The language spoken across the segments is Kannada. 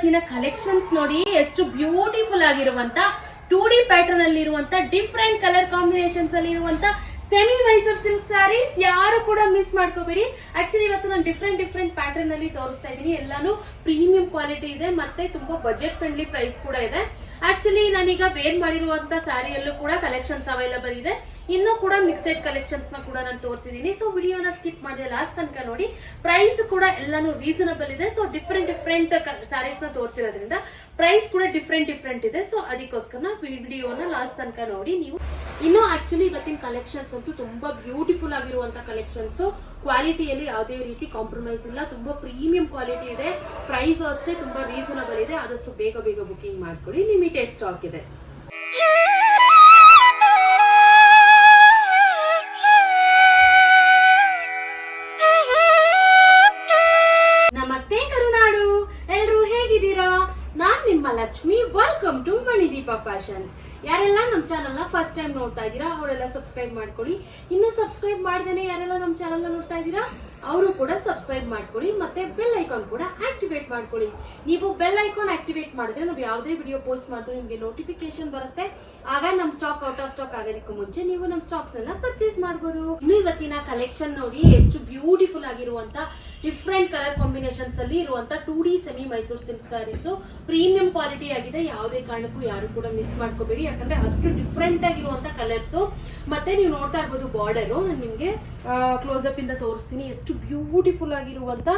ಇವತ್ತಿನ ಕಲೆಕ್ಷನ್ಸ್ ನೋಡಿ ಎಷ್ಟು ಬ್ಯೂಟಿಫುಲ್ ಆಗಿರುವಂತ 2D ಪ್ಯಾಟರ್ನ್ ಅಲ್ಲಿ ಇರುವಂತ ಡಿಫ್ರೆಂಟ್ ಕಲರ್ ಕಾಂಬಿನೇಷನ್ಸ್ ಅಲ್ಲಿ ಇರುವಂತ ಸೆಮಿ ಮೈಸೂರ್ ಸಿಲ್ಕ್ ಸ್ಯಾರೀಸ್ ಯಾರು ಕೂಡ ಮಿಸ್ ಮಾಡ್ಕೋಬೇಡಿ. ಆಕ್ಚುಲಿ ಇವತ್ತು ನಾನು ಡಿಫ್ರೆಂಟ್ ಪ್ಯಾಟರ್ನ್ ಅಲ್ಲಿ ತೋರಿಸ್ತಾ ಇದ್ದೀನಿ. ಎಲ್ಲಾನು ಪ್ರೀಮಿಯಂ ಕ್ವಾಲಿಟಿ ಇದೆ ಮತ್ತೆ ತುಂಬಾ ಬಜೆಟ್ ಫ್ರೆಂಡ್ಲಿ ಪ್ರೈಸ್ ಕೂಡ ಇದೆ. ಆಕ್ಚುಲಿ ನಾನೀಗ ವೇರ್ ಮಾಡಿರುವಂತ ಸ್ಯಾರಿಯಲ್ಲೂ ಕೂಡ ಕಲೆಕ್ಷನ್ಸ್ ಅವೈಲಬಲ್ ಇದೆ. ಇನ್ನೂ ಕೂಡ ಮಿಕ್ಸೆಡ್ ಕಲೆಕ್ಷನ್ಸ್ ನ ಕೂಡ ನಾನು ತೋರಿಸಿದೀನಿ. ಸೊ ವಿಡಿಯೋನ ಸ್ಕಿಪ್ ಮಾಡಿದೆ ಲಾಸ್ಟ್ ತನಕ ನೋಡಿ. ಪ್ರೈಸ್ ಕೂಡ ಎಲ್ಲಾನು ರೀಸನಬಲ್ ಇದೆ. ಸೊ ಡಿಫ್ರೆಂಟ್ ಸ್ಯಾರೀಸ್ ನ ತೋರಿಸಿರೋದ್ರಿಂದ ಪ್ರೈಸ್ ಕೂಡ ಡಿಫ್ರೆಂಟ್ ಇದೆ. ಸೊ ಅದಕ್ಕೋಸ್ಕರ ವಿಡಿಯೋನ ಲಾಸ್ಟ್ ತನಕ ನೋಡಿ. ನೀವು ಇನ್ನು ಆಕ್ಚುಲಿ ಇವತ್ತಿನ ಕಲೆಕ್ಷನ್ಸ್ ಅಂತೂ ತುಂಬಾ ಬ್ಯೂಟಿಫುಲ್ ಆಗಿರುವಂತ ಕಲೆಕ್ಷನ್ಸ್. ಕ್ವಾಲಿಟಿಯಲ್ಲಿ ಯಾವುದೇ ರೀತಿ ಕಾಂಪ್ರಮೈಸ್ ಇಲ್ಲ. ತುಂಬಾ ಪ್ರೀಮಿಯಂ ಕ್ವಾಲಿಟಿ ಇದೆ. ಪ್ರೈಸ್ ಅಷ್ಟೇ ತುಂಬಾ ರೀಸನಬಲ್ ಇದೆ. ಆದಷ್ಟು ಬೇಗ ಬುಕಿಂಗ್ ಮಾಡ್ಕೊಳ್ಳಿ. ಲಿಮಿಟೆಡ್ ಸ್ಟಾಕ್ ಇದೆ. ನಮಸ್ತೆ ಕರುನಾಡು, ಎಲ್ರು ಹೇಗಿದ್ದೀರಾ? ನಾನ್ ನಿಮ್ಮ Lakshmi. Welcome to Manideepa fashions. ಯಾರೆಲ್ಲ ನಮ್ಮ ಚಾನಲ್ ನ ಫಸ್ಟ್ ಟೈಮ್ ನೋಡ್ತಾ ಇದ್ದೀರಾ ಅವರೆಲ್ಲ ಸಬ್ಸ್ಕ್ರೈಬ್ ಮಾಡ್ಕೊಳ್ಳಿ. ಇನ್ನು ಸಬ್ಸ್ಕ್ರೈಬ್ ಮಾಡ್ದೇನೆ ಯಾರೆಲ್ಲ ನಮ್ಮ ಚಾನಲ್ ನ ನೋಡ್ತಾ ಇದ್ದೀರಾ ಅವರು ಕೂಡ ಸಬ್ಸ್ಕ್ರೈಬ್ ಮಾಡ್ಕೊಳ್ಳಿ. ಮತ್ತೆ ಬೆಲ್ ಐಕಾನ್ ಕೂಡ ಆಕ್ಟಿವೇಟ್ ಮಾಡ್ಕೊಳ್ಳಿ. ನೀವು ಬೆಲ್ ಐಕಾನ್ ಆಕ್ಟಿವೇಟ್ ಮಾಡಿದ್ರೆ ನಾವು ಯಾವುದೇ ವಿಡಿಯೋ ಪೋಸ್ಟ್ ಮಾಡಿದ್ರೆ ನಿಮಗೆ ನೋಟಿಫಿಕೇಶನ್ ಬರುತ್ತೆ. ಆಗ ನಮ್ ಸ್ಟಾಕ್ ಔಟ್ ಆಫ್ ಸ್ಟಾಕ್ ಆಗೋದಕ್ಕೂ ಮುಂಚೆ ನೀವು ನಮ್ ಸ್ಟಾಕ್ಸ್ ಎಲ್ಲ ಪರ್ಚೇಸ್ ಮಾಡಬಹುದು. ಇನ್ನು ಇವತ್ತಿನ ಕಲೆಕ್ಷನ್ ನೋಡಿ ಎಷ್ಟು ಬ್ಯೂಟಿಫುಲ್ ಆಗಿರುವಂತ ಡಿಫ್ರೆಂಟ್ ಕಲರ್ ಕಾಂಬಿನೇಷನ್ಸ್ ಅಲ್ಲಿ ಇರುವಂತ 2D semi Mysore silk sarees. Premium quality ಆಗಿದೆ. ಯಾವುದೇ ಕಾರಣಕ್ಕೂ ಯಾರು ಕೂಡ ಮಿಸ್ ಮಾಡ್ಕೋಬೇಡಿ. ಯಾಕಂದ್ರೆ ಅಷ್ಟು ಡಿಫ್ರೆಂಟ್ ಆಗಿರುವಂತ ಕಲರ್ಸ್. ಮತ್ತೆ ನೀವು ನೋಡ್ತಾ ಇರ್ಬೋದು ಬಾರ್ಡರ್. ನಾನು ನಿಮ್ಗೆ ಕ್ಲೋಸ್ ಅಪ್ ಇಂದ ತೋರಿಸ್ತೀನಿ. ಎಷ್ಟು ಬ್ಯೂಟಿಫುಲ್ ಆಗಿರುವಂತ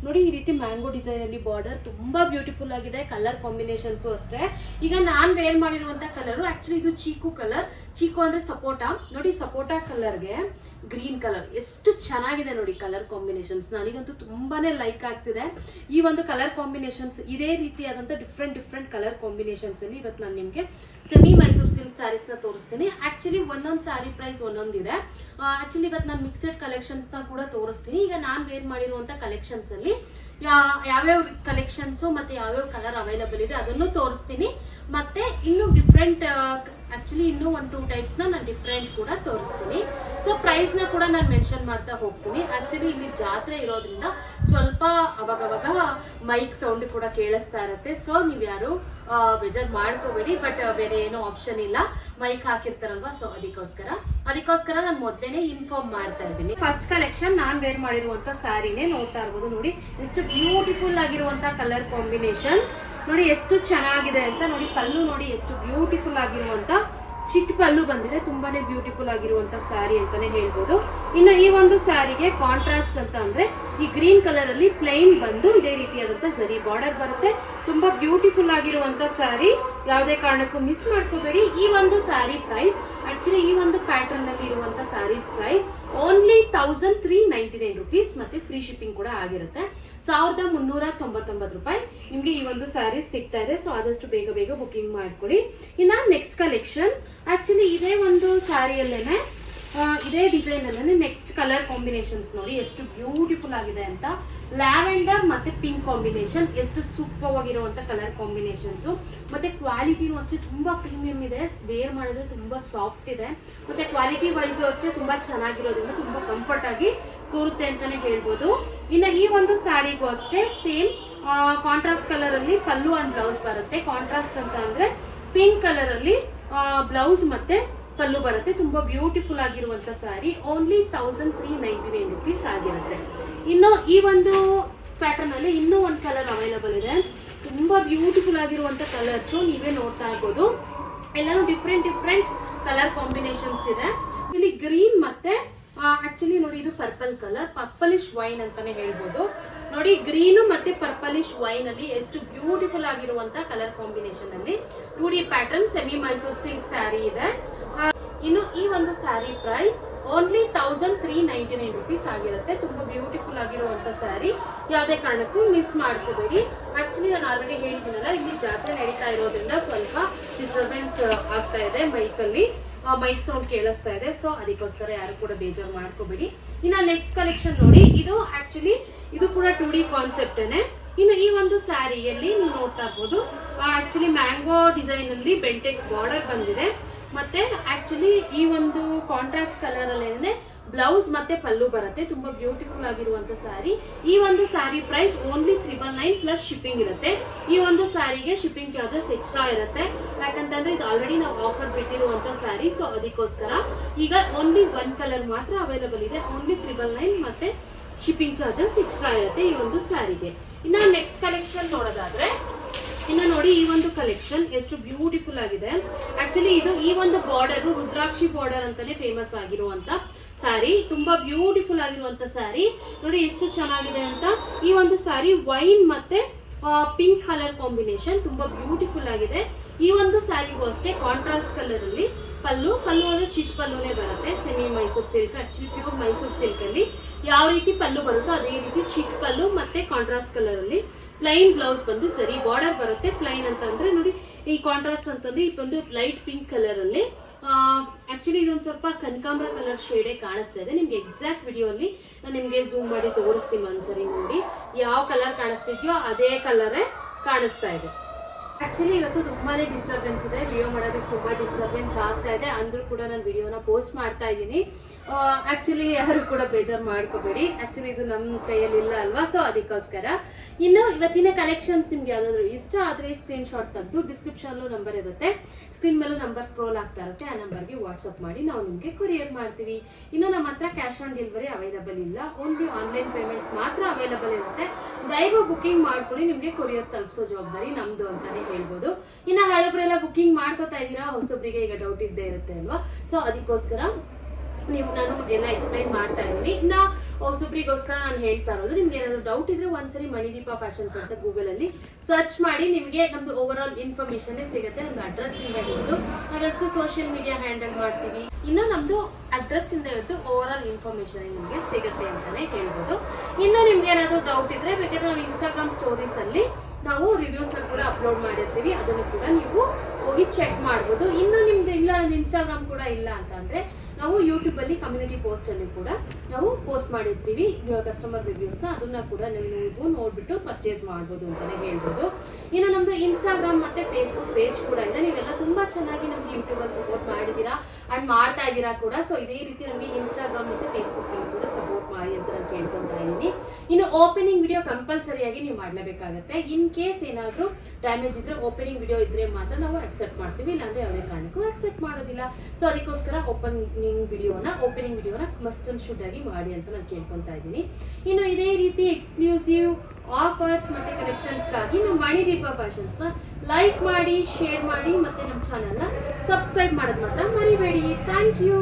ನೋಡಿ. ಈ ರೀತಿ ಮ್ಯಾಂಗೋ ಡಿಸೈನ್ ಅಲ್ಲಿ ಬಾರ್ಡರ್ ತುಂಬಾ ಬ್ಯೂಟಿಫುಲ್ ಆಗಿದೆ. ಕಲರ್ ಕಾಂಬಿನೇಷನ್ಸ್ ಅಷ್ಟೇ. ಈಗ ನಾನ್ ವೇರ್ ಮಾಡಿರುವಂತ ಕಲರ್ ಆಕ್ಚುಲಿ ಇದು ಚೀಕು ಕಲರ್. ಚೀಕು ಅಂದ್ರೆ ಸಪೋಟಾ. ನೋಡಿ ಸಪೋಟಾ ಕಲರ್ಗೆ ಗ್ರೀನ್ ಕಲರ್ ಎಷ್ಟು ಚೆನ್ನಾಗಿದೆ ನೋಡಿ ಕಲರ್ ಕಾಂಬಿನೇಷನ್ಸ್. ನನಗಂತೂ ತುಂಬಾನೇ ಲೈಕ್ ಆಗ್ತಿದೆ ಈ ಒಂದು ಕಲರ್ ಕಾಂಬಿನೇಷನ್ಸ್. ಇದೇ ರೀತಿಯಾದಂತ ಡಿಫ್ರೆಂಟ್ ಕಲರ್ ಕಾಂಬಿನೇಷನ್ಸ್ ಅಲ್ಲಿ ಇವತ್ತು ನಾನು ನಿಮ್ಗೆ ಸೆಮಿ ಮೈಸೂರ್ ಸಿಲ್ಕ್ ಸ್ಯಾರೀಸ್ ನ ತೋರಿಸ್ತೀನಿ. ಆಕ್ಚುಲಿ ಒಂದೊಂದು ಸ್ಯಾರಿ ಪ್ರೈಸ್ ಒಂದೊಂದಿದೆ. ಆಕ್ಚುಲಿ ಇವತ್ತು ನಾನು ಮಿಕ್ಸೆಡ್ ಕಲೆಕ್ಷನ್ಸ್ ನ ಕೂಡ ತೋರಿಸ್ತೀನಿ. ಈಗ ನಾನ್ ವೇರ್ ಮಾಡಿರುವಂತ ಕಲೆಕ್ಷನ್ಸ್ ಅಲ್ಲಿ ಯಾವ್ಯಾವ ಕಲೆಕ್ಷನ್ಸ್ ಮತ್ತೆ ಯಾವ್ಯಾವ ಕಲರ್ ಅವೈಲಬಲ್ ಇದೆ ಅದನ್ನು ತೋರಿಸ್ತೀನಿ. ಮತ್ತೆ ಇನ್ನು ಡಿಫ್ರೆಂಟ್ ಆಕ್ಚುಲಿ ಇನ್ನೂ 1-2 ಟೈಪ್ಸ್ ನಾನು ಡಿಫ್ರೆಂಟ್ ಕೂಡ ತೋರಿಸ್ತೀನಿ. ಸೊ ಪ್ರೈಸ್ ನ ಕೂಡ ನಾನು ಮೆನ್ಷನ್ ಮಾಡ್ತಾ ಹೋಗ್ತೀನಿ. ಆಕ್ಚುಲಿ ಇಲ್ಲಿ ಜಾತ್ರೆ ಇರೋದ್ರಿಂದ ಸ್ವಲ್ಪ ಅವಾಗವಾಗ ಮೈಕ್ ಸೌಂಡ್ ಕೂಡ ಕೇಳಿಸ್ತಾ ಇರುತ್ತೆ. ಸೊ ನೀವ್ ಯಾರು ಬೇಜಾರ್ ಮಾಡ್ಕೋಬೇಡಿ. ಬಟ್ ಬೇರೆ ಏನೋ ಆಪ್ಷನ್ ಇಲ್ಲ, ಮೈಕ್ ಹಾಕಿರ್ತಾರಲ್ವಾ. ಸೊ ಅದಕ್ಕೋಸ್ಕರ ನಾನು ಮೊದಲೇನೆ ಇನ್ಫಾರ್ಮ್ ಮಾಡ್ತಾ ಇದ್ದೀನಿ. ಫಸ್ಟ್ ಕಲೆಕ್ಷನ್ ನಾನ್ ವೇರ್ ಮಾಡಿರುವಂತ ಸ್ಯಾರಿನೇ ನೋಡ್ತಾ ಇರ್ಬೋದು. ನೋಡಿ ಎಷ್ಟು ಬ್ಯೂಟಿಫುಲ್ ಆಗಿರುವಂತ ಕಲರ್ ಕಾಂಬಿನೇಷನ್ಸ್. ನೋಡಿ ಎಷ್ಟು ಚೆನ್ನಾಗಿದೆ ಅಂತ ನೋಡಿ. ಪಲ್ಲು ನೋಡಿ ಎಷ್ಟು ಬ್ಯೂಟಿಫುಲ್ ಆಗಿರುವಂತ ಚಿಟ್ ಪಲ್ಲು ಬಂದಿದೆ. ತುಂಬಾನೇ ಬ್ಯೂಟಿಫುಲ್ ಆಗಿರುವಂತ ಸ್ಯಾರಿ ಅಂತಾನೆ ಹೇಳ್ಬೋದು. ಇನ್ನು ಈ ಒಂದು ಸ್ಯಾರಿಗೆ ಕಾಂಟ್ರಾಸ್ಟ್ ಅಂತ ಅಂದ್ರೆ ಈ ಗ್ರೀನ್ ಕಲರ್ ಅಲ್ಲಿ ಪ್ಲೈನ್ ಬಂದು ಇದೇ ರೀತಿಯಾದಂತ ಸರಿ ಬಾರ್ಡರ್ ಬರುತ್ತೆ. ತುಂಬಾ ಬ್ಯೂಟಿಫುಲ್ ಆಗಿರುವಂತ ಸ್ಯಾರಿ. ಯಾವುದೇ ಕಾರಣಕ್ಕೂ ಮಿಸ್ ಮಾಡ್ಕೋಬೇಡಿ. ಈ ಒಂದು ಸ್ಯಾರಿ ಪ್ರೈಸ್ ಆಕ್ಚುಲಿ ಈ ಒಂದು ಪ್ಯಾಟರ್ನ್ ನಲ್ಲಿ ಇರುವಂತ ಸ್ಯಾರೀಸ್ ಪ್ರೈಸ್ ಓನ್ಲಿ 1399 ರುಪೀಸ್. ಮತ್ತೆ ಫ್ರೀ ಶಿಪ್ಪಿಂಗ್ ಕೂಡ ಆಗಿರುತ್ತೆ. 1399 ರೂಪಾಯಿ ನಿಮ್ಗೆ ಈ ಒಂದು ಸ್ಯಾರೀಸ್ ಸಿಗ್ತಾ ಇದೆ. ಸೊ ಆದಷ್ಟು ಬೇಗ ಬುಕಿಂಗ್ ಮಾಡ್ಕೊಳ್ಳಿ. ಇನ್ನ ನೆಕ್ಸ್ಟ್ ಕಲೆಕ್ಷನ್ ಆಕ್ಚುಲಿ ಇದೇ ಒಂದು ಸ್ಯಾರಿಯಲ್ಲೇನೆ ಇದೇ ಡಿಸೈನ್ ಅಲ್ಲೇ ನೆಕ್ಸ್ಟ್ ಕಲರ್ ಕಾಂಬಿನೇಷನ್ಸ್ ನೋಡಿ ಎಷ್ಟು ಬ್ಯೂಟಿಫುಲ್ ಆಗಿದೆ ಅಂತ. ಲ್ಯಾವೆಂಡರ್ ಮತ್ತೆ ಪಿಂಕ್ ಕಾಂಬಿನೇಷನ್ ಎಷ್ಟು ಸೂಪರ್ ಆಗಿರುವಂತ ಕಲರ್ ಕಾಂಬಿನೇಷನ್ಸ್. ಮತ್ತೆ ಕ್ವಾಲಿಟಿನೂ ಅಷ್ಟೇ ತುಂಬಾ ಪ್ರೀಮಿಯಂ ಇದೆ. ವೇರ್ ಮಾಡಿದ್ರೆ ತುಂಬಾ ಸಾಫ್ಟ್ ಇದೆ. ಮತ್ತೆ ಕ್ವಾಲಿಟಿ ವೈಸ್ ಅಷ್ಟೇ ತುಂಬಾ ಚೆನ್ನಾಗಿರೋದ್ರಿಂದ ತುಂಬಾ ಕಂಫರ್ಟ್ ಆಗಿ ಕೂರುತ್ತೆ ಅಂತಾನೆ ಹೇಳ್ಬೋದು. ಇನ್ನ ಈ ಒಂದು ಸ್ಯಾರಿಗೂ ಅಷ್ಟೇ ಸೇಮ್ ಕಾಂಟ್ರಾಸ್ಟ್ ಕಲರ್ ಅಲ್ಲಿ ಪಲ್ಲು ಅಂಡ್ ಬ್ಲೌಸ್ ಬರುತ್ತೆ. ಕಾಂಟ್ರಾಸ್ಟ್ ಅಂತ ಅಂದ್ರೆ ಪಿಂಕ್ ಕಲರ್ ಅಲ್ಲಿ ಬ್ಲೌಸ್ ಮತ್ತೆ ಪಲ್ಲು ಬರುತ್ತೆ. ತುಂಬಾ ಬ್ಯೂಟಿಫುಲ್ ಆಗಿರುವಂತ ಸ್ಯಾರಿ ಓನ್ಲಿ 1399 ರುಪೀಸ್ ಆಗಿರುತ್ತೆ. ಇನ್ನು ಈ ಒಂದು ಪ್ಯಾಟರ್ನ್ ಅಲ್ಲಿ ಇನ್ನೂ ಒಂದು ಕಲರ್ ಅವೈಲಬಲ್ ಇದೆ. ತುಂಬಾ ಬ್ಯೂಟಿಫುಲ್ ಆಗಿರುವಂತ ಕಲರ್ಸ್ ನೀವೇ ನೋಡ್ತಾ ಇರ್ಬೋದು. ಎಲ್ಲಾನು ಡಿಫ್ರೆಂಟ್ ಕಲರ್ ಕಾಂಬಿನೇಷನ್ಸ್ ಇದೆ. ಇಲ್ಲಿ ಗ್ರೀನ್ ಮತ್ತೆ ಆಕ್ಚುಲಿ ನೋಡಿ ಇದು ಪರ್ಪಲ್ ಕಲರ್, ಪರ್ಪಲಿಶ್ ವೈನ್ ಅಂತಾನೆ ಹೇಳ್ಬೋದು. ನೋಡಿ ಗ್ರೀನ್ ಮತ್ತೆ ಪರ್ಪಲಿಶ್ ವೈನ್ ಅಲ್ಲಿ ಎಷ್ಟು ಬ್ಯೂಟಿಫುಲ್ ಆಗಿರುವಂತ ಕಲರ್ ಕಾಂಬಿನೇಷನ್ ಅಲ್ಲಿ 2D pattern semi Mysore silk sari ಇದೆ. ಇನ್ನು ಈ ಒಂದು ಸ್ಯಾರಿ ಪ್ರೈಸ್ ಓನ್ಲಿ 1399 ರುಪೀಸ್ ಆಗಿರುತ್ತೆ. ತುಂಬಾ ಬ್ಯೂಟಿಫುಲ್ ಆಗಿರುವಂತ ಸ್ಯಾರಿ. ಯಾವುದೇ ಕಾರಣಕ್ಕೂ ಮಿಸ್ ಮಾಡ್ಕೋಬೇಡಿ. ಆಕ್ಚುಲಿ ನಾನು ಆಲ್ರೆಡಿ ಹೇಳಿದ್ದೀನಲ್ಲ, ಇಲ್ಲಿ ಜಾತ್ರೆ ನಡೀತಾ ಇರೋದ್ರಿಂದ ಸ್ವಲ್ಪ ಡಿಸ್ಟರ್ಬೆನ್ಸ್ ಆಗ್ತಾ ಇದೆ ಮೈಕಲ್ಲಿ. ಮೈಕ್ ಸೌಂಡ್ ಕೇಳಿಸ್ತಾ ಇದೆ. ಸೊ ಅದಕ್ಕೋಸ್ಕರ ಯಾರು ಕೂಡ ಬೇಜಾರು ಮಾಡ್ಕೋಬೇಡಿ. ಇನ್ನ ನೆಕ್ಸ್ಟ್ ಕಲೆಕ್ಷನ್ ನೋಡಿ. ಇದು ಆಕ್ಚುಲಿ ಇದು ಕೂಡ 2D ಕಾನ್ಸೆಪ್ಟ್. ಇನ್ನು ಈ ಒಂದು ಸ್ಯಾರಿಯಲ್ಲಿ ನೀವು ನೋಡ್ತಾ ಇರ್ಬೋದು ಆಕ್ಚುಲಿ ಮ್ಯಾಂಗೋ ಡಿಸೈನ್ ಅಲ್ಲಿ ಬೆಂಟೆಕ್ಸ್ ಬಾರ್ಡರ್ ಬಂದಿದೆ. ಮತ್ತೆ ಆಕ್ಚುಲಿ ಈ ಒಂದು ಕಾಂಟ್ರಾಸ್ಟ್ ಕಲರ್ ಅಲ್ಲೇನೆ ಬ್ಲೌಸ್ ಮತ್ತೆ ಪಲ್ಲು ಬರುತ್ತೆ. ತುಂಬಾ ಬ್ಯೂಟಿಫುಲ್ ಆಗಿರುವಂತ ಸ್ಯಾರಿ. ಈ ಒಂದು saree price only 999 plus shipping ಇರುತ್ತೆ. ಈ ಒಂದು ಸ್ಯಾರಿಗೆ ಶಿಪ್ಪಿಂಗ್ ಚಾರ್ಜಸ್ ಎಕ್ಸ್ಟ್ರಾ ಇರುತ್ತೆ, ಯಾಕಂತಂದ್ರೆ ಇದು ಆಲ್ರೆಡಿ ನಾವು ಆಫರ್ ಬಿಟ್ಟಿರುವಂತ ಸ್ಯಾರಿ. ಸೊ ಅದಕ್ಕೋಸ್ಕರ ಈಗ ಓನ್ಲಿ 1 ಕಲರ್ ಮಾತ್ರ ಅವೈಲಬಲ್ ಇದೆ. ಓನ್ಲಿ 999 ಮತ್ತೆ ಶಿಪ್ಪಿಂಗ್ ಚಾರ್ಜಸ್ ಎಕ್ಸ್ಟ್ರಾ ಇರುತ್ತೆ ಈ ಒಂದು ಸ್ಯಾರಿಗೆ. ಇನ್ನ ನೆಕ್ಸ್ಟ್ ಕಲೆಕ್ಷನ್ ನೋಡೋದಾದ್ರೆ, ಇನ್ನು ನೋಡಿ ಈ ಒಂದು ಕಲೆಕ್ಷನ್ ಎಷ್ಟು ಬ್ಯೂಟಿಫುಲ್ ಆಗಿದೆ. ಆಕ್ಚುಲಿ ಇದು ಈ ಒಂದು ಬಾರ್ಡರ್ ರುದ್ರಾಕ್ಷಿ ಬಾರ್ಡರ್ ಅಂತಾನೆ ಫೇಮಸ್ ಆಗಿರುವಂತ ಸ್ಯಾರಿ. ತುಂಬಾ ಬ್ಯೂಟಿಫುಲ್ ಆಗಿರುವಂತ ಸ್ಯಾರಿ. ನೋಡಿ ಎಷ್ಟು ಚೆನ್ನಾಗಿದೆ ಅಂತ. ಈ ಒಂದು ಸ್ಯಾರಿ ವೈನ್ ಮತ್ತೆ ಪಿಂಕ್ ಕಲರ್ ಕಾಂಬಿನೇಷನ್ ತುಂಬಾ ಬ್ಯೂಟಿಫುಲ್ ಆಗಿದೆ. ಈ ಒಂದು ಸ್ಯಾರಿಗೂ ಅಷ್ಟೇ ಕಾಂಟ್ರಾಸ್ಟ್ ಕಲರ್ ಅಲ್ಲಿ ಪಲ್ಲು ಅಂದ್ರೆ ಚಿಕ್ಕ ಪಲ್ಲುನೇ ಬರುತ್ತೆ. Semi Mysuru silk, actually pure Mysuru silk ಅಲ್ಲಿ ಯಾವ ರೀತಿ ಪಲ್ಲು ಬರುತ್ತೋ ಅದೇ ರೀತಿ ಚಿಕ್ಕ ಪಲ್ಲು ಮತ್ತೆ ಕಾಂಟ್ರಾಸ್ಟ್ ಕಲರ್ ಅಲ್ಲಿ ಪ್ಲೈನ್ ಬ್ಲೌಸ್ ಬಂದು ಸರಿ ಬಾರ್ಡರ್ ಬರುತ್ತೆ. ಪ್ಲೈನ್ ಅಂತಂದ್ರೆ ನೋಡಿ ಈ ಕಾಂಟ್ರಾಸ್ಟ್ ಅಂತಂದ್ರೆ ಈ ಒಂದು ಲೈಟ್ ಪಿಂಕ್ ಕಲರ್ ಅಲ್ಲಿ ಆಕ್ಚುಲಿ ಇದೊಂದು ಸ್ವಲ್ಪ ಕನಕಾಂಬರ ಕಲರ್ ಶೇಡೇ ಕಾಣಿಸ್ತಾ ಇದೆ. ನಿಮ್ಗೆ ಎಕ್ಸಾಕ್ಟ್ ವಿಡಿಯೋ ಅಲ್ಲಿ ನಾನು ನಿಮ್ಗೆ ಝೂಮ್ ಮಾಡಿ ತೋರಿಸ್ತೀನಿ. ಒಂದ್ಸರಿ ನೋಡಿ ಯಾವ ಕಲರ್ ಕಾಣಿಸ್ತಿದ್ಯೋ ಅದೇ ಕಲರೇ ಕಾಣಿಸ್ತಾ ಇದೆ. ಆಕ್ಚುಲಿ ಇವತ್ತು ತುಂಬಾನೇ ಡಿಸ್ಟರ್ಬೆನ್ಸ್ ಇದೆ, ವಿಡಿಯೋ ಮಾಡೋದಕ್ಕೆ ತುಂಬಾ ಡಿಸ್ಟರ್ಬೆನ್ಸ್ ಆಗ್ತಾ ಇದೆ. ಅಂದ್ರೂ ಕೂಡ ನಾನು ವಿಡಿಯೋನ ಪೋಸ್ಟ್ ಮಾಡ್ತಾ ಇದ್ದೀನಿ. ಆಕ್ಚುಲಿ ಯಾರು ಕೂಡ ಬೇಜಾರು ಮಾಡ್ಕೋಬೇಡಿ, ಆಕ್ಚುಲಿ ಇದು ನಮ್ಮ ಕೈಯಲ್ಲಿ ಇಲ್ಲ ಅಲ್ವಾ, ಸೊ ಅದಕ್ಕೋಸ್ಕರ. ಇನ್ನು ಇವತ್ತಿನ ಕಲೆಕ್ಷನ್ಸ್ ನಿಮ್ಗೆ ಯಾವ್ದಾದ್ರು ಇಷ್ಟ ಆದ್ರೆ ಸ್ಕ್ರೀನ್ ಶಾಟ್ ತೆಗೆದು ಡಿಸ್ಕ್ರಿಪ್ಷನ್ ನಂಬರ್ ಇರುತ್ತೆ, ಸ್ಕ್ರೀನ್ ಮೇಲೂ ನಂಬರ್ ಸ್ಕ್ರೋಲ್ ಆಗ್ತಾ ಇರುತ್ತೆ. ಆ ನಂಬರ್ಗೆ ವಾಟ್ಸ್ಆಪ್ ಮಾಡಿ ನಾವು ನಿಮ್ಗೆ ಕೊರಿಯರ್ ಮಾಡ್ತೀವಿ. ಇನ್ನು ನಮ್ಮ ಹತ್ರ ಕ್ಯಾಶ್ ಆನ್ ಡೆಲಿವರಿ ಅವೈಲಬಲ್ ಇಲ್ಲ, ಓನ್ಲಿ ಆನ್ಲೈನ್ ಪೇಮೆಂಟ್ಸ್ ಮಾತ್ರ ಅವೈಲಬಲ್ ಇರುತ್ತೆ. ದಯವು ಬುಕಿಂಗ್ ಮಾಡ್ಕೊಳ್ಳಿ, ನಿಮ್ಗೆ ಕೊರಿಯರ್ ತಲುಪಿಸೋ ಜವಾಬ್ದಾರಿ ನಮ್ದು ಅಂತಾನೆ ಹೇಳ್ಬೋದು. ಇನ್ನು ಹಳಬ್ರೆಲ್ಲ ಬುಕಿಂಗ್ ಮಾಡ್ಕೋತಾ ಇದ್ದೀರಾ, ಹೊಸಬ್ರಿಗೆ ಈಗ ಡೌಟ್ ಇದ್ದೇ ಇರುತ್ತೆ ಅಲ್ವಾ, ಸೊ ಅದಕ್ಕೋಸ್ಕರ ನಾನು ಎಲ್ಲ ಎಕ್ಸ್ಪ್ಲೈನ್ ಮಾಡ್ತಾ ಇದ್ದೀನಿ. ಇನ್ನ ಹೊಸಬ್ರಿಗೋಸ್ಕರ ನಾನು ಹೇಳ್ತಾ ಇರೋದು, ನಿಮ್ಗೆ ಏನಾದ್ರು ಡೌಟ್ ಇದ್ರೆ ಒಂದ್ಸರಿ ಮಣಿದೀಪ ಫ್ಯಾಷನ್ಸ್ ಅಂತ ಗೂಗಲ್ ಅಲ್ಲಿ ಸರ್ಚ್ ಮಾಡಿ, ನಿಮಗೆ ನಮ್ದು ಓವರ್ ಆಲ್ ಇನ್ಫಾರ್ಮೇಶನ್ ಸಿಗುತ್ತೆ. ನಮ್ದು ಅಡ್ರೆಸ್ ಇಂದ ಹಿಡಿದು ನಾವೆಷ್ಟು ಸೋಷಿಯಲ್ ಮೀಡಿಯಾ ಹ್ಯಾಂಡಲ್ ಮಾಡ್ತೀವಿ, ಇನ್ನು ನಮ್ದು ಅಡ್ರೆಸ್ ಇಂದ ಹಿಡಿದು ಓವರ್ ಆಲ್ ಇನ್ಫಾರ್ಮೇಶನ್ ನಿಮ್ಗೆ ಸಿಗುತ್ತೆ ಅಂತಾನೆ ಹೇಳ್ಬೋದು. ಇನ್ನು ನಿಮ್ಗೆ ಏನಾದ್ರು ಡೌಟ್ ಇದ್ರೆ ಬೇಕಾದ್ರೆ ನಾವು ಇನ್ಸ್ಟಾಗ್ರಾಮ್ ಸ್ಟೋರೀಸ್ ಅಲ್ಲಿ ನಾವು ರಿವ್ಯೂಸ್ ನ ಕೂಡ ಅಪ್ಲೋಡ್ ಮಾಡಿರ್ತೀವಿ, ಅದನ್ನು ಕೂಡ ನೀವು ಹೋಗಿ ಚೆಕ್ ಮಾಡ್ಬೋದು. ಇನ್ನು ನಿಮ್ದು ಇಲ್ಲ ಇನ್ಸ್ಟಾಗ್ರಾಮ್ ಕೂಡ ಇಲ್ಲ ಅಂತಂದ್ರೆ ನಾವು ಯೂಟ್ಯೂಬ್ ಅಲ್ಲಿ ಕಮ್ಯುನಿಟಿ ಪೋಸ್ಟ್ ಅಲ್ಲಿ ಕೂಡ ನಾವು ಪೋಸ್ಟ್ ಮಾಡಿರ್ತೀವಿ ಕಸ್ಟಮರ್ ರಿವ್ಯೂಸ್ ನ, ಅದನ್ನ ಕೂಡ ನೀವು ನೋಡ್ಬಿಟ್ಟು ಪರ್ಚೇಸ್ ಮಾಡ್ಬೋದು ಅಂತಾನೆ ಹೇಳ್ಬೋದು. ಇನ್ನು ನಮ್ದು ಇನ್ಸ್ಟಾಗ್ರಾಮ್ ಮತ್ತೆ ಫೇಸ್ಬುಕ್ ಪೇಜ್ ಕೂಡ ಇದೆ. ನೀವೆಲ್ಲ ತುಂಬಾ ಚೆನ್ನಾಗಿ ನಮ್ಗೆ ಯೂಟ್ಯೂಬ್ ಅಲ್ಲಿ ಸಪೋರ್ಟ್ ಮಾಡಿದೀರಾ ಅಂಡ್ ಮಾಡ್ತಾ ಇದ್ದೀರಾ ಕೂಡ. ಸೊ ಇದೇ ರೀತಿ ನಮಗೆ ಇನ್ಸ್ಟಾಗ್ರಾಮ್ ಮತ್ತೆ ಫೇಸ್ಬುಕ್ ಅಲ್ಲಿ ಕೂಡ ಸಪೋರ್ಟ್ ಮಾಡಿ ಅಂತ ನಾನು ಕೇಳ್ಕೊತಾ ಇದ್ದೀನಿ. ಇನ್ನು ಓಪನಿಂಗ್ ವಿಡಿಯೋ ಕಂಪಲ್ಸರಿಯಾಗಿ ನೀವು ಮಾಡಲೇಬೇಕಾಗುತ್ತೆ. ಇನ್ ಕೇಸ್ ಏನಾದ್ರು ಡ್ಯಾಮೇಜ್ ಇದ್ರೆ ಓಪನಿಂಗ್ ವಿಡಿಯೋ ಇದ್ರೆ ಮಾತ್ರ ನಾವು ಅಕ್ಸೆಪ್ಟ್ ಮಾಡ್ತೀವಿ, ಇಲ್ಲಾಂದ್ರೆ ಯಾವುದೇ ಕಾರಣಕ್ಕೂ ಅಕ್ಸೆಪ್ಟ್ ಮಾಡೋದಿಲ್ಲ. ಸೊ ಅದಕ್ಕೋಸ್ಕರ ಓಪನಿಂಗ್ ವಿಡಿಯೋನ ಮಸ್ಟ್ ಅಂಡ್ ಶುಡ್ ಆಗಿ ಮಾಡಿ ಅಂತ ನಾನು ಕೇಳ್ಕೊತಾ ಇದ್ದೀನಿ. ಇನ್ನು ಇದೇ ರೀತಿ ಎಕ್ಸ್ಕ್ಲೂಸಿವ್ ಆಫರ್ಸ್ ಮತ್ತೆ ಕಲೆಕ್ಷನ್ಸ್ಗಾಗಿ ನಮ್ಮ ಮಣಿದೀಪ ಫ್ಯಾಷನ್ಸ್ ನ ಲೈಕ್ ಮಾಡಿ, ಶೇರ್ ಮಾಡಿ, ಮತ್ತೆ ನಮ್ಮ ಚಾನೆಲ್ ನ ಸಬ್ಸ್ಕ್ರೈಬ್ ಮಾಡೋದು ಮಾತ್ರ ಮರಿಬೇಡಿ. Thank you.